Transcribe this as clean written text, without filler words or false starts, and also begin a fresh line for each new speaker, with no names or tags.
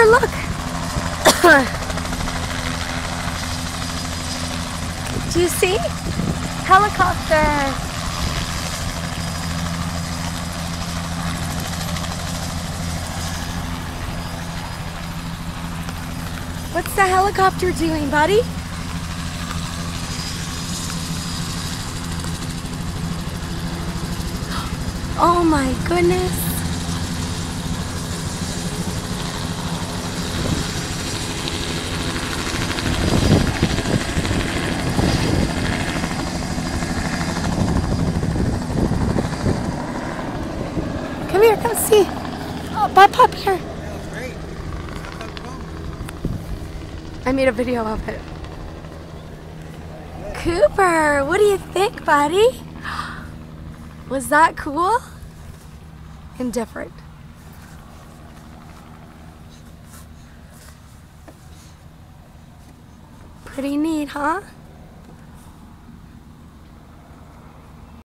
Cooper, look! Do you see? Helicopter! What's the helicopter doing, buddy? Oh my goodness. Come here, come see. Oh, Pop here. I made a video of it. Cooper, what do you think, buddy? Was that cool? And different. Pretty neat, huh?